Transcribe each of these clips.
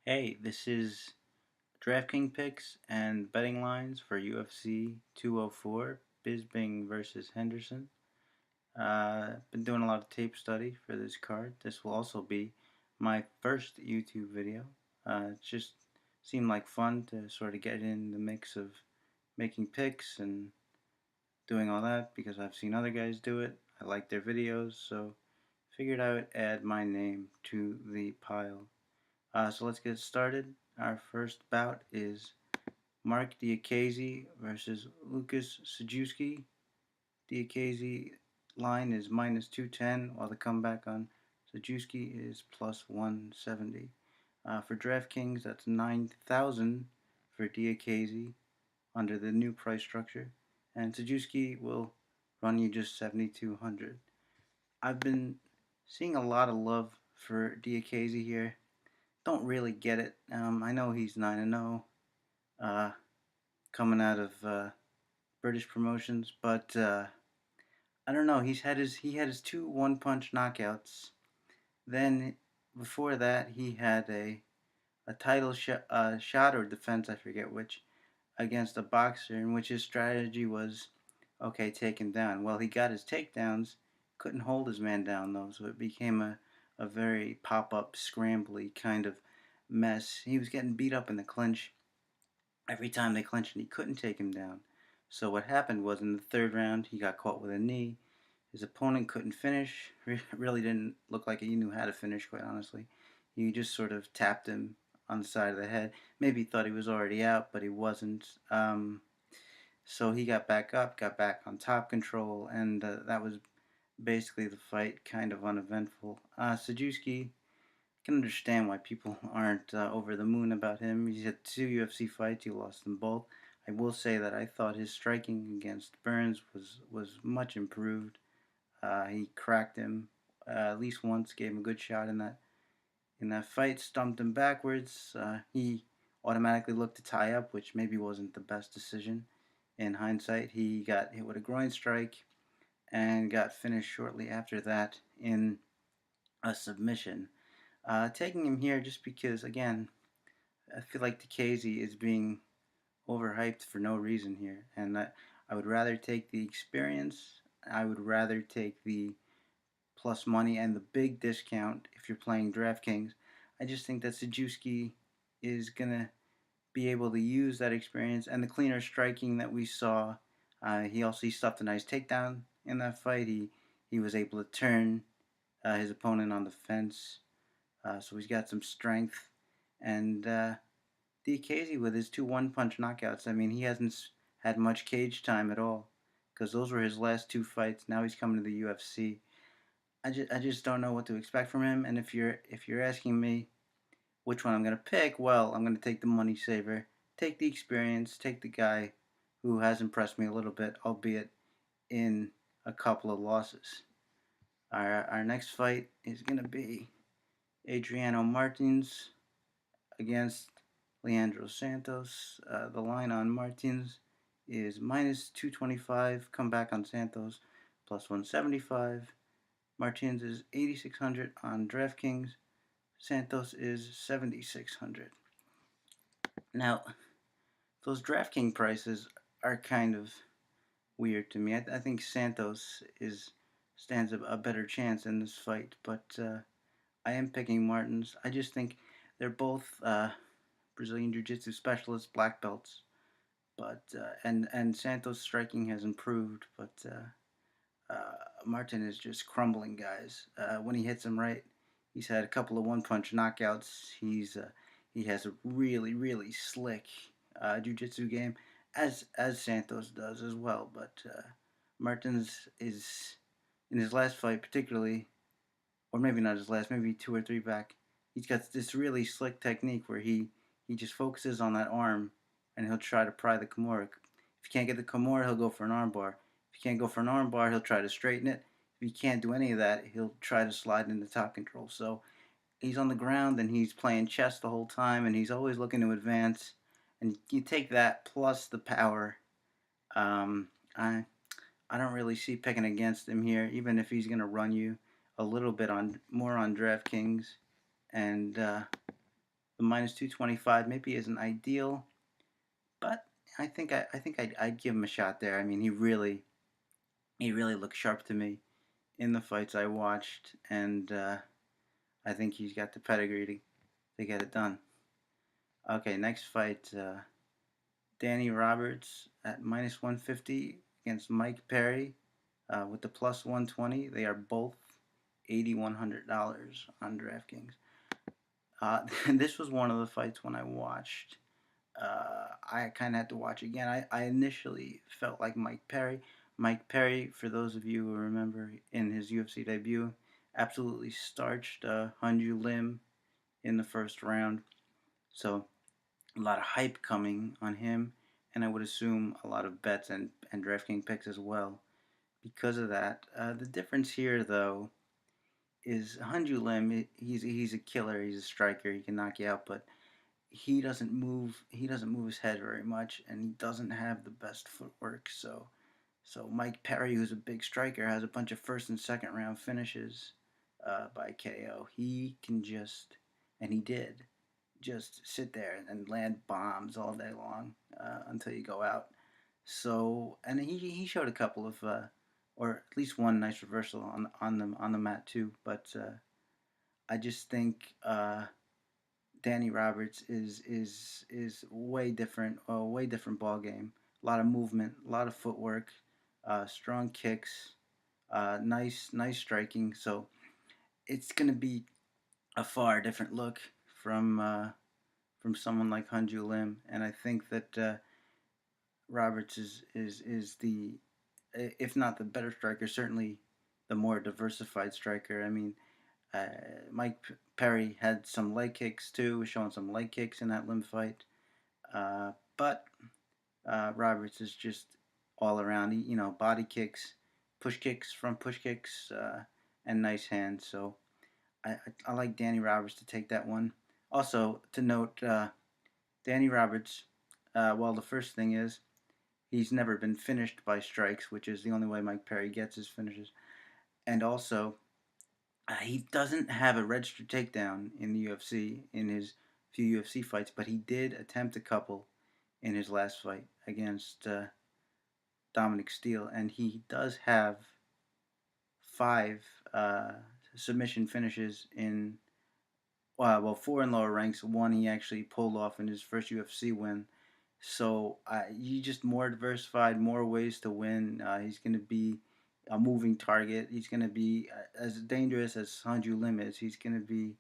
Hey, this is DraftKings picks and betting lines for UFC 204, Bisbing versus Henderson. Been doing a lot of tape study for this card. This will also be my first YouTube video. It just seemed like fun to sort of get in the mix of making picks and doing all that because I've seen other guys do it. I like their videos, so figured I would add my name to the pile. So let's get started. Our first bout is Mark Diakiese versus Lucas Sajewski. Diakiese line is minus 210, while the comeback on Sajewski is plus 170. For DraftKings, that's 9,000 for Diakiese under the new price structure, and Sajewski will run you just 7,200. I've been seeing a lot of love for Diakiese here. Don't really get it. I know he's 9-0, coming out of British promotions, but I don't know. He had his two one-punch knockouts. Then before that, he had a title shot or defense, I forget which, against a boxer in which his strategy was, okay, take him down. Well, he got his takedowns, couldn't hold his man down though, so it became a very pop-up, scrambly kind of mess. He was getting beat up in the clinch every time they clinched and he couldn't take him down. So what happened was in the third round, he got caught with a knee. His opponent couldn't finish. Really didn't look like he knew how to finish, quite honestly. He just sort of tapped him on the side of the head. Maybe he thought he was already out, but he wasn't. So he got back up, got back on top control, and that was basically the fight, kind of uneventful. Sajewski, can understand why people aren't over the moon about him. He's had two UFC fights. He lost them both. I will say that I thought his striking against Burns was much improved. He cracked him at least once, gave him a good shot in that fight, stumped him backwards. He automatically looked to tie up, which maybe wasn't the best decision. In hindsight, he got hit with a groin strike and got finished shortly after that in a submission. Taking him here just because, again, I feel like Diakiese is being overhyped for no reason here, and I would rather take the experience. I would rather take the plus money and the big discount if you're playing DraftKings. I just think that Sajewski is gonna be able to use that experience and the cleaner striking that we saw. He stuffed a nice takedown in that fight. He was able to turn his opponent on the fence, so he's got some strength. And Diakiese with his two one-punch knockouts. I mean, he hasn't had much cage time at all because those were his last two fights. Now he's coming to the UFC. I just don't know what to expect from him. And if you're asking me which one I'm gonna pick, well, I'm gonna take the money saver, take the experience, take the guy who has impressed me a little bit, albeit in a couple of losses. Our next fight is gonna be Adriano Martins against Leandro Santos. The line on Martins is minus 225. Come back on Santos plus 175. Martins is 8,600 on DraftKings. Santos is 7,600. Now, those DraftKings prices are kind of weird to me. I think Santos stands a better chance in this fight, but I am picking Martins. I just think they're both Brazilian Jiu-Jitsu specialists, black belts, but and Santos' striking has improved, but Martin is just crumbling guys. When he hits them right, he's had a couple of one-punch knockouts. He has a really slick jiu-jitsu game, as Santos does as well. But Martins is in his last fight, particularly, or maybe not his last, maybe two or three back. He's got this really slick technique where he just focuses on that arm and he'll try to pry the Kimura. If he can't get the Kimura, he'll go for an armbar. If he can't go for an armbar, he'll try to straighten it. If he can't do any of that, he'll try to slide into top control. So he's on the ground and he's playing chess the whole time and he's always looking to advance. And you take that plus the power. Um, I I don't really see picking against him here, even if he's going to run you a little bit on more on DraftKings. And the minus 225 maybe isn't ideal, but I'd give him a shot there. I mean, he really looked sharp to me in the fights I watched, and I think he's got the pedigree to get it done. Okay, next fight, Danny Roberts at minus 150 against Mike Perry with the plus 120. They are both $8,100 on DraftKings. This was one of the fights when I watched. I kind of had to watch again. I initially felt like Mike Perry. Mike Perry, for those of you who remember in his UFC debut, absolutely starched Hanju Lim in the first round. So a lot of hype coming on him, and I would assume a lot of bets and DraftKings picks as well because of that. The difference here, though, is Hanju Lim. He's a killer. He's a striker. He can knock you out, but he doesn't move. He doesn't move his head very much, and he doesn't have the best footwork. So Mike Perry, who's a big striker, has a bunch of first and second round finishes by KO. He can just, and he did, just sit there and land bombs all day long until you go out. So, and he showed a couple of, or at least one nice reversal on the mat too. But I just think Danny Roberts is way different ball game. A lot of movement, a lot of footwork, strong kicks, nice striking. So it's gonna be a far different look from someone like Hanju Lim, and I think that Roberts is the, if not the better striker, certainly the more diversified striker. I mean, uh, Mike Perry had some leg kicks too, was showing some leg kicks in that Lim fight, but Roberts is just all around. Body kicks, front push kicks, and nice hands. So I like Danny Roberts to take that one. Also to note, Danny Roberts. Well, the first thing is he's never been finished by strikes, which is the only way Mike Perry gets his finishes. And also, he doesn't have a registered takedown in the UFC in his few UFC fights, but he did attempt a couple in his last fight against Dominic Steele, and he does have 5 uh, submission finishes in, well, 4 in lower ranks. One he actually pulled off in his first UFC win. So you just more diversified, more ways to win. He's going to be a moving target. He's going to be as dangerous as Hanju Lim is. He's going to be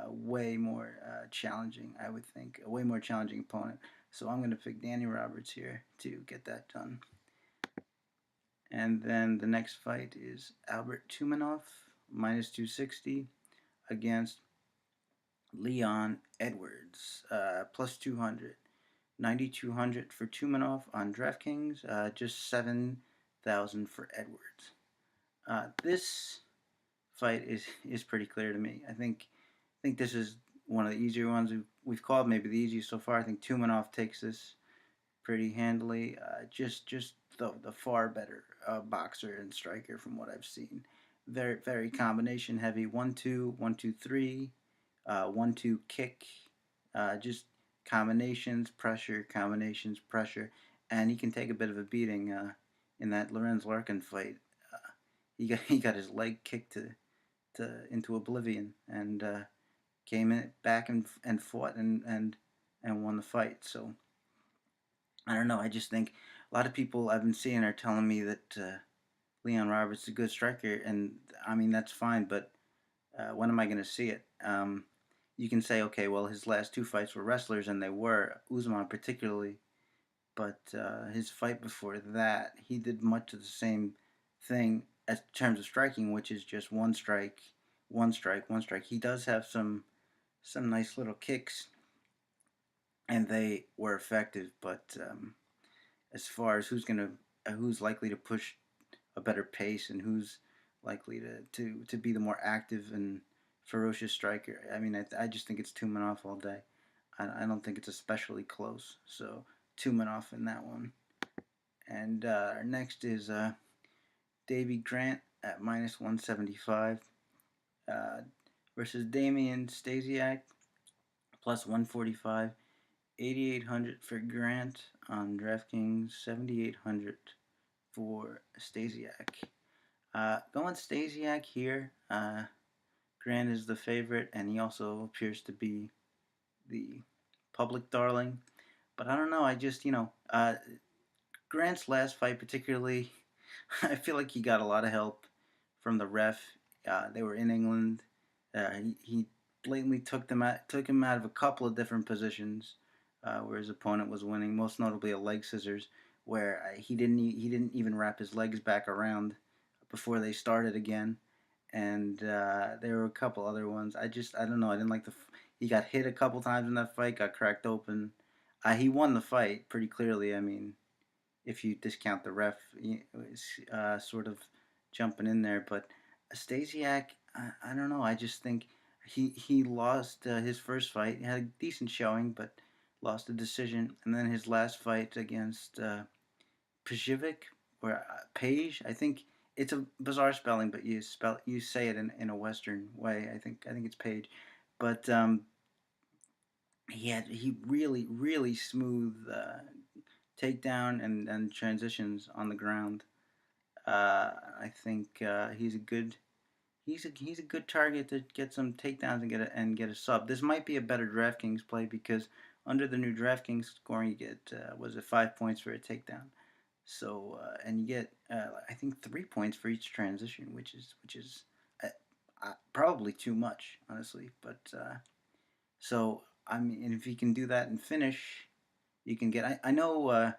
way more challenging, I would think. A way more challenging opponent. So I'm going to pick Danny Roberts here to get that done. And then the next fight is Albert Tumanov, minus 260, against Leon Edwards, plus 200. 9,200 for Tumanov on DraftKings, just 7,000 for Edwards. This fight is pretty clear to me. I think this is one of the easier ones we've called, maybe the easiest so far. I think Tumanov takes this pretty handily. Just the far better boxer and striker from what I've seen. Very combination heavy. 1-2, 1-2-3, 1-2 kick. Just combinations, pressure, and he can take a bit of a beating. In that Lorenz Larkin fight, he got his leg kicked to into oblivion, and came in back and fought and won the fight. So I don't know. I just think a lot of people I've been seeing are telling me that Leon Roberts is a good striker, and I mean that's fine, but when am I going to see it? You can say, okay, well, his last 2 fights were wrestlers, and they were, Usman particularly, but his fight before that, he did much of the same thing as in terms of striking, which is just one strike, one strike, one strike. He does have some nice little kicks, and they were effective, but as far as who's likely to push a better pace and who's likely to be the more active and ferocious striker. I mean, I just think it's Tumanov all day. I don't think it's especially close. So Tumanov in that one. And our next is Davy Grant at minus 175 versus Damian Stasiak, plus 145. 8,800 for Grant on DraftKings. 7,800 for Stasiak. Going Stasiak here. Grant is the favorite, and he also appears to be the public darling. But I don't know. I just, Grant's last fight, particularly, I feel like he got a lot of help from the ref. They were in England. He blatantly took him out of a couple of different positions where his opponent was winning. Most notably, a leg scissors, where he didn't even wrap his legs back around before they started again. And there were a couple other ones. I don't know. I didn't like he got hit a couple times in that fight. Got cracked open. He won the fight pretty clearly. I mean, if you discount the ref sort of jumping in there. But Stasiak, I don't know. I just think he lost his first fight. He had a decent showing, but lost a decision. And then his last fight against Pajivic or Page, I think it's a bizarre spelling, but you say it in a Western way. I think it's Page, but he really smooth takedown and transitions on the ground. I think he's a good target to get some takedowns and get a sub. This might be a better DraftKings play because under the new DraftKings scoring, you get was it 5 points for a takedown. So and you get I think 3 points for each transition, which is probably too much, honestly. But so I mean, if you can do that and finish, you can get. I know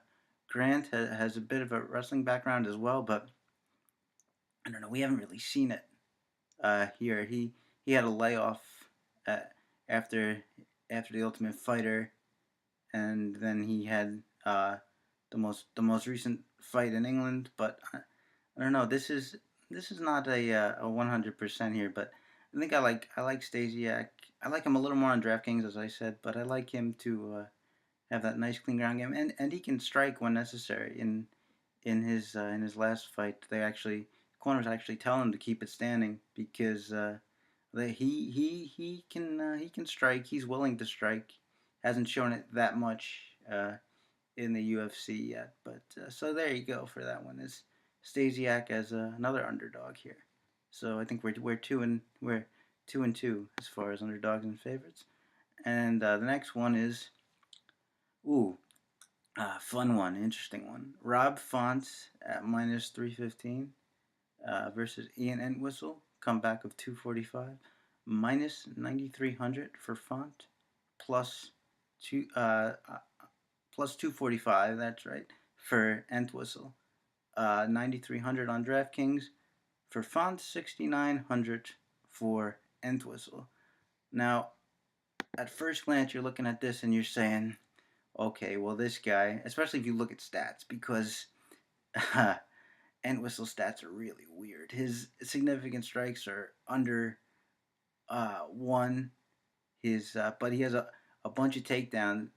Grant has a bit of a wrestling background as well, but I don't know. We haven't really seen it here. He had a layoff uh, after the Ultimate Fighter, and then he had the most recent fight in England. But I don't know. This is not a 100% here, but I like Stasiak. I like him a little more on DraftKings, as I said, but I like him to have that nice clean ground game, and he can strike when necessary. In his last fight, corners actually tell him to keep it standing because he can strike. He's willing to strike. Hasn't shown it that much in the UFC yet, but so there you go for that one. Is Stasiak as another underdog here? So I think we're 2-2 as far as underdogs and favorites. And the next one is ooh, fun one, interesting one. Rob Font at minus 315 versus Ian Entwistle, comeback of 245, minus 9,300 for Font, plus two plus 245. That's right for Entwistle. 9,300 on DraftKings for Font, 6,900 for Entwistle. Now, at first glance, you're looking at this and you're saying, okay, well, this guy, especially if you look at stats, because Entwistle stats are really weird. His significant strikes are under one. But he has a bunch of takedowns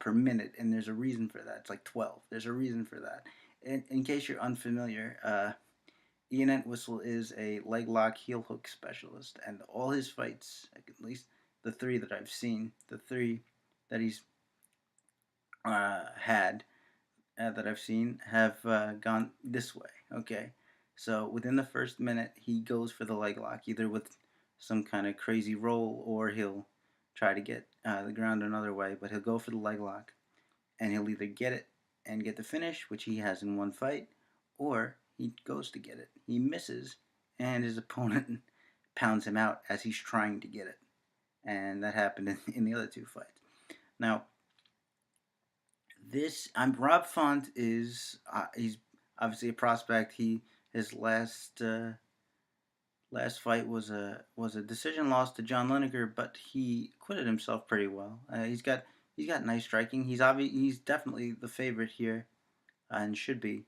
per minute, and there's a reason for that. It's like 12. There's a reason for that. In case you're unfamiliar, Ian Entwistle is a leg lock heel hook specialist, and all his fights, at least the three that I've seen, the three that he's had that I've seen have gone this way. Okay, so within the first minute, he goes for the leg lock, either with some kind of crazy roll or he'll try to get the ground another way. But he'll go for the leg lock, and he'll either get it and get the finish, which he has in one fight, or he goes to get it. He misses, and his opponent pounds him out as he's trying to get it. And that happened in the other two fights. Now, Rob Font is he's obviously a prospect. His last fight was a decision loss to John Lineker, but he acquitted himself pretty well. He's got nice striking. He's definitely the favorite here, and should be.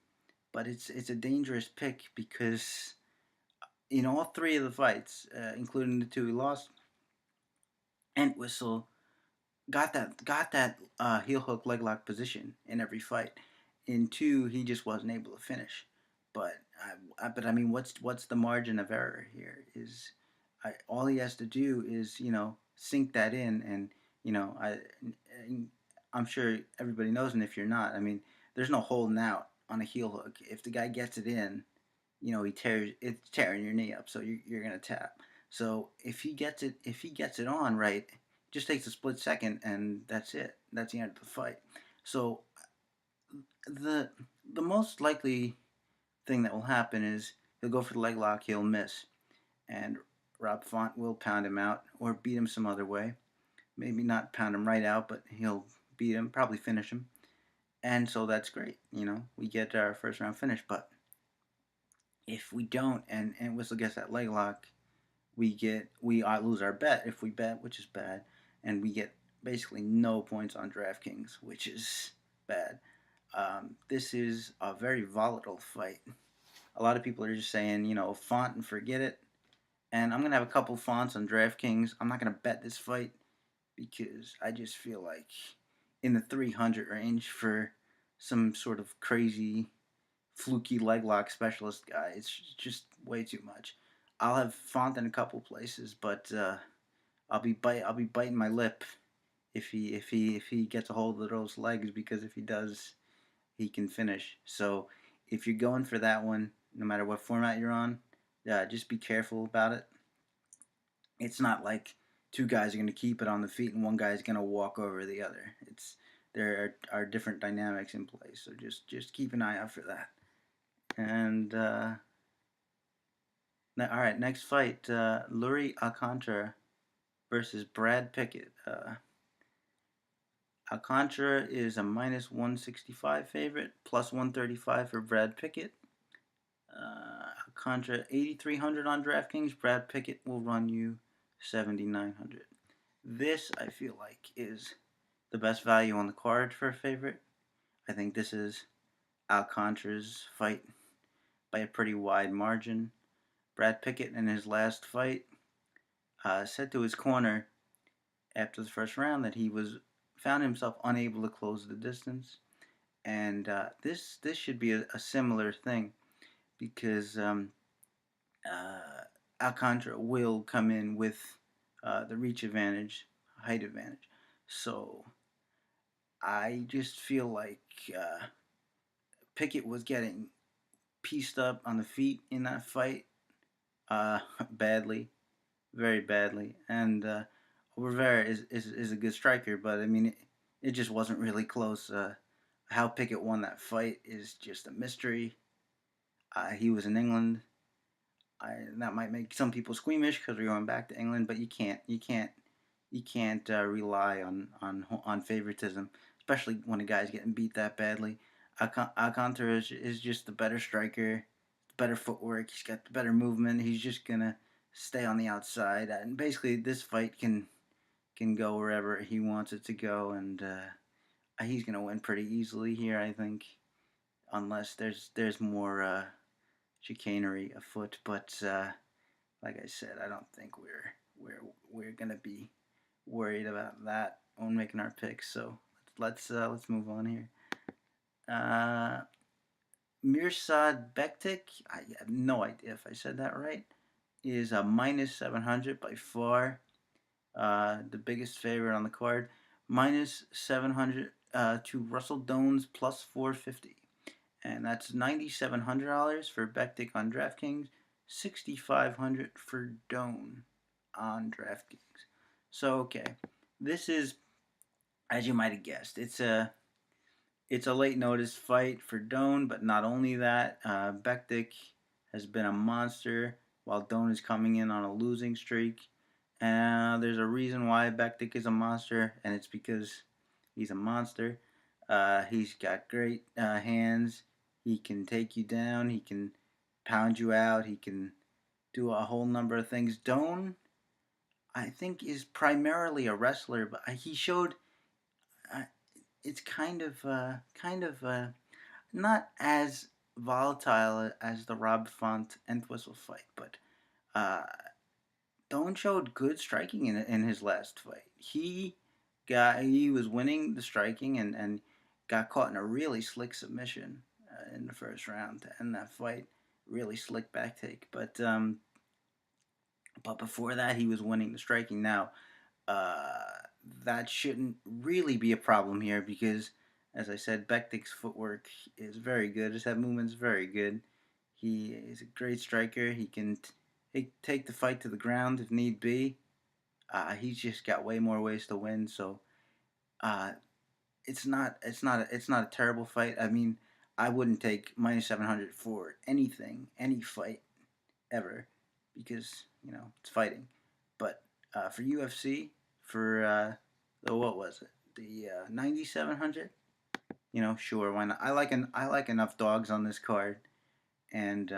But it's a dangerous pick because in all three of the fights, including the two he lost, Entwistle got that heel hook leg lock position in every fight. In two, he just wasn't able to finish. But I mean, what's the margin of error here? All he has to do is sink that in. And I'm sure everybody knows, and if you're not, I mean, there's no holding out on a heel hook. If the guy gets it in, it's tearing your knee up, so you're gonna tap. So if he gets it on right, it just takes a split second, and that's it. That's the end of the fight. So the the most likely thing that will happen is he'll go for the leg lock, he'll miss, and Rob Font will pound him out or beat him some other way. Maybe not pound him right out, but he'll beat him, probably finish him. And so that's great. We get our first round finish. But if we don't, and Whistle gets that leg lock, we lose our bet if we bet, which is bad, and we get basically no points on DraftKings, which is bad. This is a very volatile fight. A lot of people are just saying, Font and forget it. And I'm gonna have a couple Fonts on DraftKings. I'm not gonna bet this fight because I just feel like in the 300 range for some sort of crazy fluky leg lock specialist guy, it's just way too much. I'll have Font in a couple places, but I'll be biting my lip if he gets a hold of those legs, because if he does, he can finish. So if you're going for that one, no matter what format you're on, just be careful about it. It's not like two guys are going to keep it on the feet and one guy's going to walk over the other. There are different dynamics in place, so just keep an eye out for that. And all right, next fight, Luri Alcantara versus Brad Pickett. Alcantara is a minus 165 favorite, plus 135 for Brad Pickett. Alcantara 8,300 on DraftKings. Brad Pickett will run you 7,900. This, I feel like, is the best value on the card for a favorite. I think this is Alcantara's fight by a pretty wide margin. Brad Pickett, in his last fight, said to his corner after the first round that he found himself unable to close the distance, and this should be a similar thing, because Alcantara will come in with the reach advantage, height advantage. So I just feel like Pickett was getting pieced up on the feet in that fight, badly, very badly. And Rivera is a good striker, but I mean, it just wasn't really close. How Pickett won that fight is just a mystery. He was in England. That might make some people squeamish because we're going back to England, but you can't rely on favoritism, especially when a guy's getting beat that badly. Alcantara is just the better striker, better footwork. He's got the better movement. He's just gonna stay on the outside, and basically this fight can go wherever he wants it to go, and he's gonna win pretty easily here, I think, unless there's more chicanery afoot. But like I said, I don't think we're gonna be worried about that when making our picks. So let's move on here. Mirsad Bektik, I have no idea if I said that right, is a minus 700, by far the biggest favorite on the card. Minus 700 to Russell Doan's plus 450. And that's $9,700 for Bektik on DraftKings, $6,500 for Doan on DraftKings. So okay, this is, as you might have guessed, it's a late notice fight for Doan, but not only that, Bektik has been a monster while Doan is coming in on a losing streak. There's a reason why Bektik is a monster, and it's because he's a monster. He's got great hands. He can take you down. He can pound you out. He can do a whole number of things. Doan, I think, is primarily a wrestler, but he showed uh, it's kind of not as volatile as the Rob Font Entwistle fight, but uh, Doan showed good striking in his last fight. He was winning the striking, and got caught in a really slick submission in the first round to end that fight. Really slick back take, but before that he was winning the striking. Now uh, that shouldn't really be a problem here because, as I said, Bektik's footwork is very good. His head movement's very good. He is a great striker. He can take the fight to the ground if need be. He's just got way more ways to win. So uh, it's not a terrible fight. I mean, I wouldn't take -700 for anything, any fight ever, because it's fighting. But for UFC, for the what was it, the 9700? Sure, why not? I like enough dogs on this card, and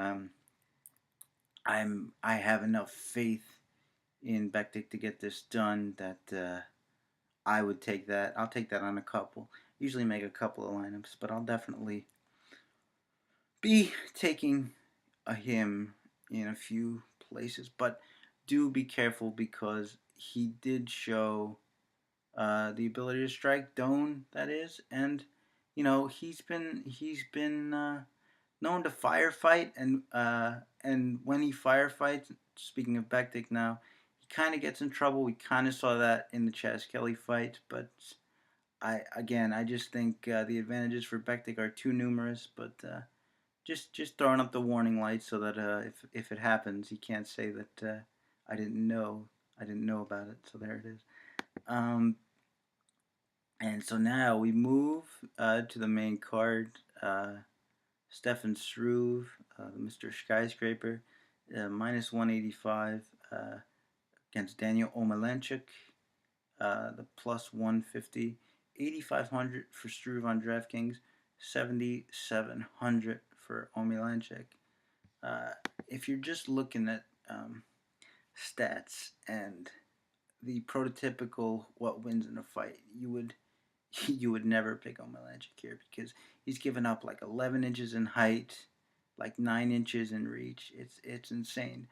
I have enough faith in Bektik to get this done that I would take that. I'll take that on a couple. Usually make a couple of lineups, but I'll definitely be taking him in a few places. But do be careful because he did show the ability to strike Doan, that is, and he's been known to firefight, and when he firefights, speaking of Bektik now, he kind of gets in trouble. We kind of saw that in the Chaz Kelly fight, but I just think the advantages for Bektik are too numerous. But just throwing up the warning lights so that if it happens, he can't say that I didn't know about it. So there it is. Um, and so now we move to the main card. Stefan Struve, Mr. Skyscraper, -185 against Daniel Omalenchuk, the plus 150, 8,500 for Struve on DraftKings, 7,700 for Omalenchuk. Uh, if you're just looking at stats and the prototypical what wins in a fight, you would never pick Omalenchuk here because he's given up like 11 inches in height, like 9 inches in reach. It's insane.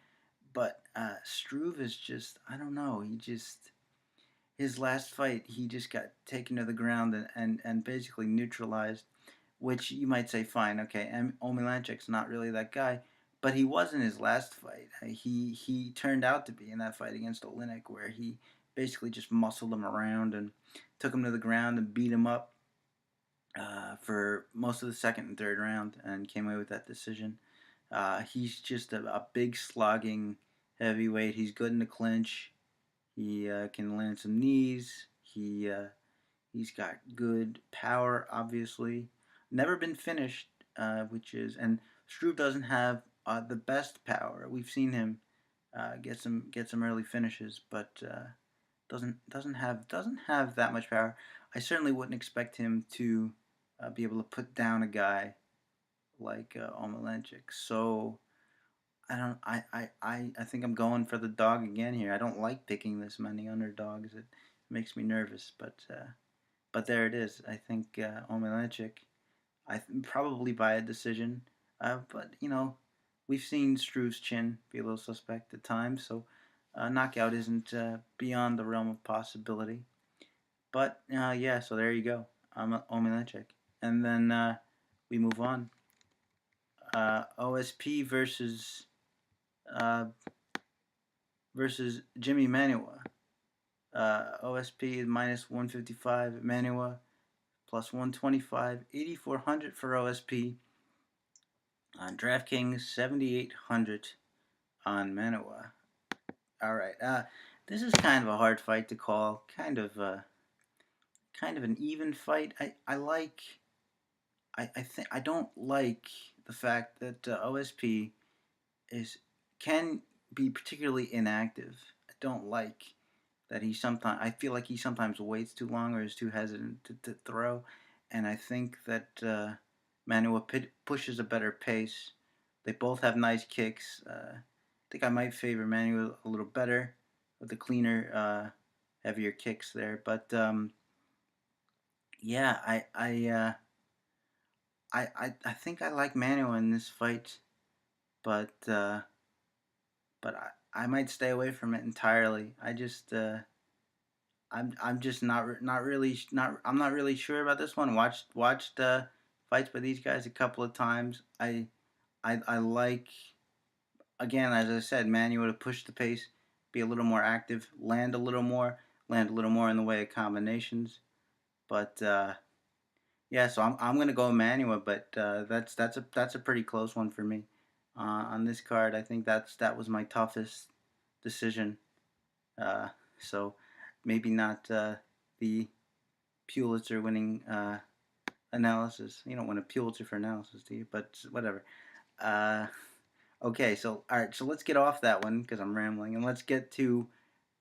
But Struve is just, I don't know. His last fight, he just got taken to the ground and basically neutralized, which you might say, fine, okay, Omalenchuk's not really that guy, but he was in his last fight. He turned out to be in that fight against Olynyk, where he basically just muscled him around and took him to the ground and beat him up for most of the second and third round and came away with that decision. He's just a big slogging heavyweight. He's good in the clinch. He can land some knees. He's got good power, obviously. Never been finished, and Struve doesn't have the best power. We've seen him get some early finishes, but doesn't have that much power. I certainly wouldn't expect him to be able to put down a guy like Omalenchuk. So I think I'm going for the dog again here. I don't like picking this many underdogs. It makes me nervous, but there it is. I think Omalenchuk. Probably by a decision, but we've seen Struve's chin be a little suspect at times, so knockout isn't beyond the realm of possibility. But yeah, so there you go. I'm Omalenchuk, and then we move on. OSP uh, versus Jimmy Manua. OSP is -155. Manua plus 125. 8,400 for OSP. On DraftKings, 7,800 on Manua. All right. This is kind of a hard fight to call. Kind of an even fight. I like. I think I don't like the fact that OSP is can be particularly inactive. I don't like that he sometimes. I feel like he sometimes waits too long or is too hesitant to throw, and I think that Manua pushes a better pace. They both have nice kicks. I think I might favor Manua a little better with the cleaner, heavier kicks there. But yeah, I think I like Manua in this fight, but I might stay away from it entirely. I'm just not really not I'm not really sure about this one. Watched fights by these guys a couple of times. I like, again, as I said, Manuel to push the pace, be a little more active, land a little more. land a little more in the way of combinations. But yeah, so I'm gonna go Emmanuel, but that's a pretty close one for me. On this card, I think that was my toughest decision. Uh, so maybe not the Pulitzer-winning analysis. You don't win a Pulitzer for analysis, do you? But whatever. Uh, okay, so all right, so let's get off that one because I'm rambling, and let's get to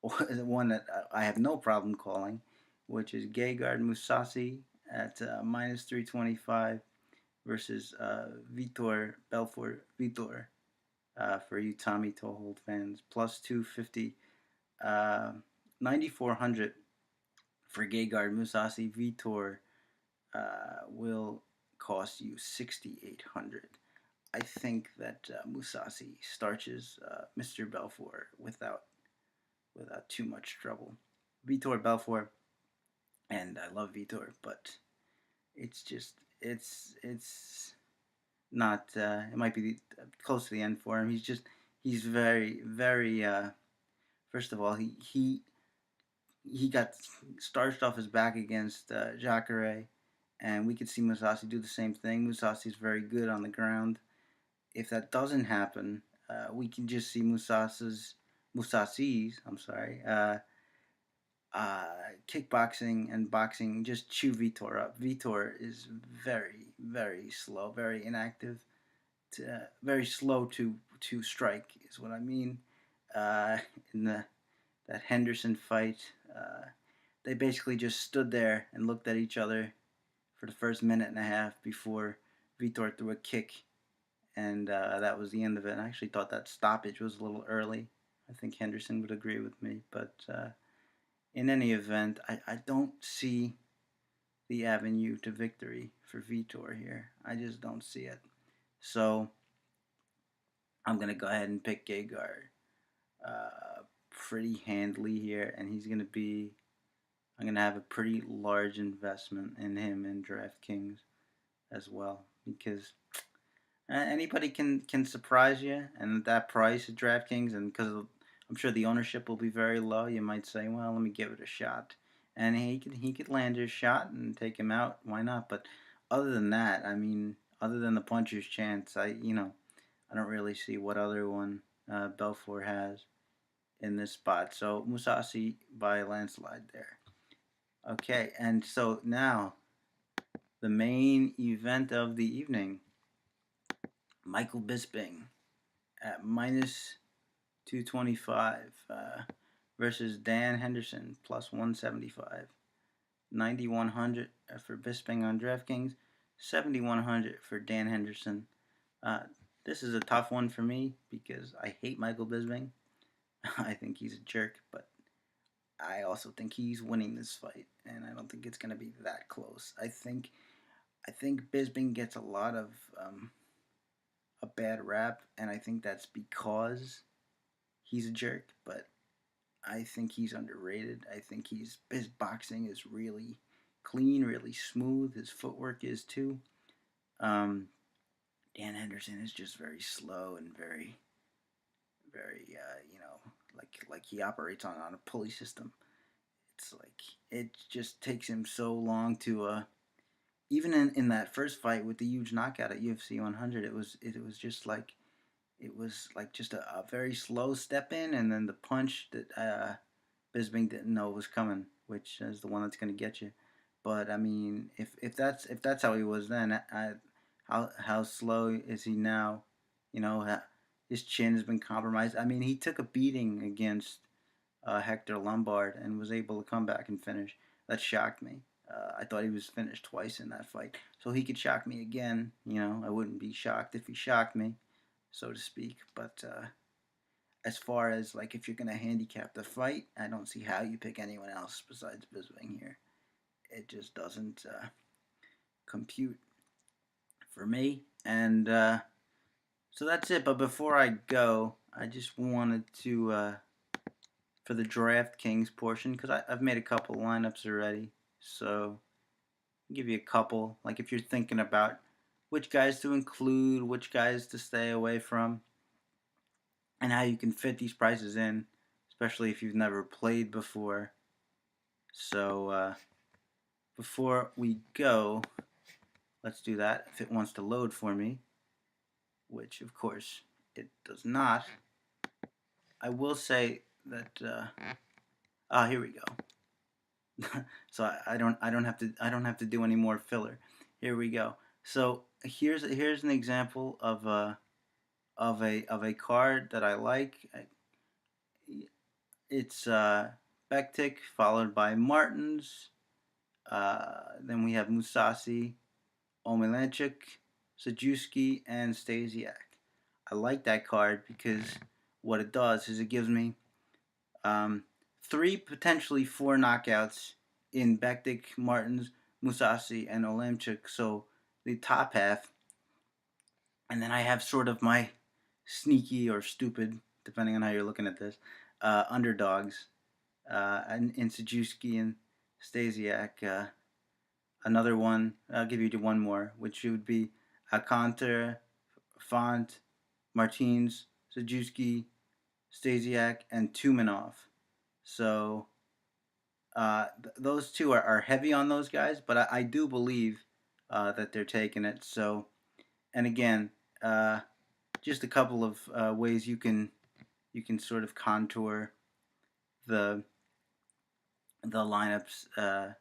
one that I have no problem calling, which is Gegard Mousasi at minus 325 versus Vitor Belfort Vitor for you Tommy Tohold fans, plus 250, uh, 9400 for Gegard Mousasi. Vitor will cost you 6800. I think that Mousasi starches Mr. Belfort without too much trouble. Vitor Belfort, and I love Vitor, but it's just it's not. It might be close to the end for him. He's very. First of all, he got starched off his back against Jacare, and we could see Musasi do the same thing. Musasi is very good on the ground. If that doesn't happen, we can just see Musasi's. I'm sorry. Kickboxing and boxing just chew Vitor up. Vitor is very slow, very inactive, very slow to strike is what I mean. Uh, in that Henderson fight, they basically just stood there and looked at each other for the first minute and a half before Vitor threw a kick, and that was the end of it. I actually thought that stoppage was a little early. I think Henderson would agree with me, but in any event, I don't see the avenue to victory for Vitor here. I just don't see it. So I'm going to go ahead and pick Gegard pretty handily here, and I'm going to have a pretty large investment in him in DraftKings as well because anybody can surprise you, and at that price at DraftKings, and because I'm sure the ownership will be very low, you might say, well, let me give it a shot, and he could land his shot and take him out. Why not? But other than that, I mean, other than the puncher's chance, I don't really see what other one Belfort has in this spot. So Musasi by a landslide there. Okay, and so now the main event of the evening, Michael Bisping at minus 225 versus Dan Henderson plus 175. 9,100 for Bisping on DraftKings, 7,100 for Dan Henderson. Uh, this is a tough one for me because I hate Michael Bisping. I think he's a jerk, but I also think he's winning this fight, and I don't think it's going to be that close. I think Bisping gets a lot of a bad rap, and I think that's because he's a jerk. But I think he's underrated. I think his boxing is really clean, really smooth. His footwork is too. Um, Dan Henderson is just very slow and very like he operates on a pulley system. It's like it just takes him so long to even in that first fight with the huge knockout at UFC 100, it was like just a very slow step in, and then the punch that Bisping didn't know was coming, which is the one that's going to get you. But I mean, if that's how he was then, how slow is he now? You know, his chin has been compromised. I mean, he took a beating against Hector Lombard and was able to come back and finish. That shocked me. I thought he was finished twice in that fight, so he could shock me again. I wouldn't be shocked if he shocked me, so to speak. But as far as like if you're gonna handicap the fight, I don't see how you pick anyone else besides Bisping here. It just doesn't compute for me. And so that's it. But before I go, I just wanted to for the DraftKings portion because I've made a couple lineups already. So I'll give you a couple. Like if you're thinking about which guys to include, which guys to stay away from, and how you can fit these prices in, especially if you've never played before. So before we go, let's do that. If it wants to load for me, which of course it does not, I will say that. Here we go. So I don't have to do any more filler. Here we go. So here's an example of a card that I like. It's Bektik followed by Martins. Then we have Musasi, Omelanchik, Sajewski, and Stasiak. I like that card because what it does is it gives me um, 3, potentially 4 knockouts in Bektik, Martins, Musasi, and Olemchik. So the top half. And then I have sort of my sneaky or stupid, depending on how you're looking at this, underdogs in Sajewski and Stasiak. Another one, I'll give you one more, which would be Alcantara, Font, Martins, Sajewski, Stasiak, and Tumanov. So those two are heavy on those guys, but I do believe that they're taking it. So, and again, just a couple of ways you can sort of contour the lineups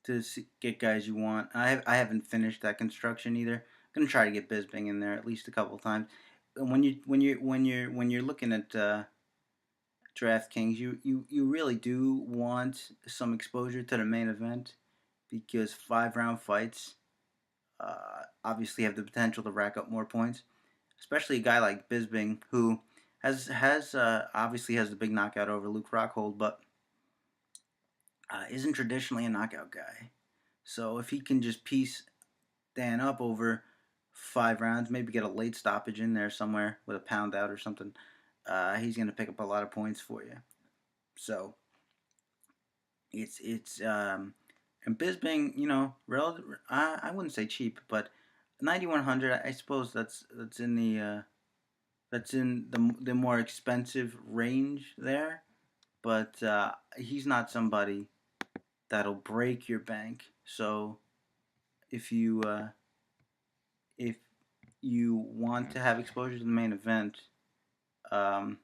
to get guys you want. I haven't finished that construction either. I'm gonna try to get Bisbing in there at least a couple of times. And when you're looking at DraftKings, you really do want some exposure to the main event because 5-round fights obviously have the potential to rack up more points, especially a guy like Bisbing who has obviously has the big knockout over Luke Rockhold, but isn't traditionally a knockout guy. So if he can just piece Dan up over 5 rounds, maybe get a late stoppage in there somewhere with a pound out or something, he's going to pick up a lot of points for you. So it's and Bisbing, relative. I wouldn't say cheap, but 9100. I suppose that's in the more expensive range there. But he's not somebody that'll break your bank. So if you want to have exposure to the main event, um,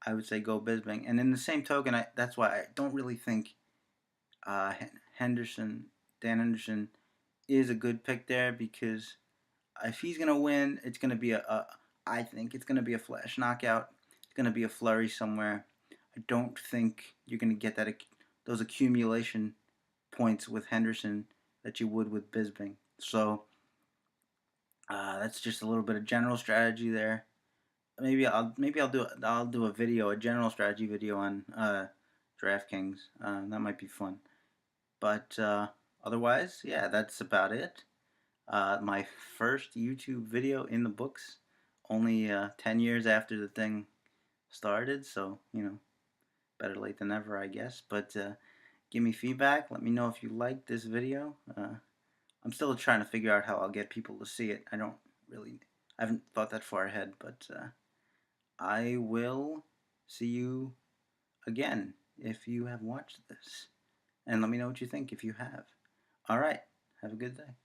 I would say go Bisbing. And in the same token, that's why I don't really think Henderson, Dan Henderson, is a good pick there because if he's gonna win, it's gonna be I think it's gonna be a flash knockout. It's gonna be a flurry somewhere. I don't think you're gonna get those accumulation points with Henderson that you would with Bisbing. So that's just a little bit of general strategy there. Maybe I'll do a general strategy video on DraftKings. That might be fun. But otherwise, yeah, that's about it. My first YouTube video in the books, only 10 years after the thing started, so better late than never, I guess. But give me feedback. Let me know if you liked this video. I'm still trying to figure out how I'll get people to see it. I haven't thought that far ahead, but I will see you again if you have watched this. And let me know what you think if you have. All right. Have a good day.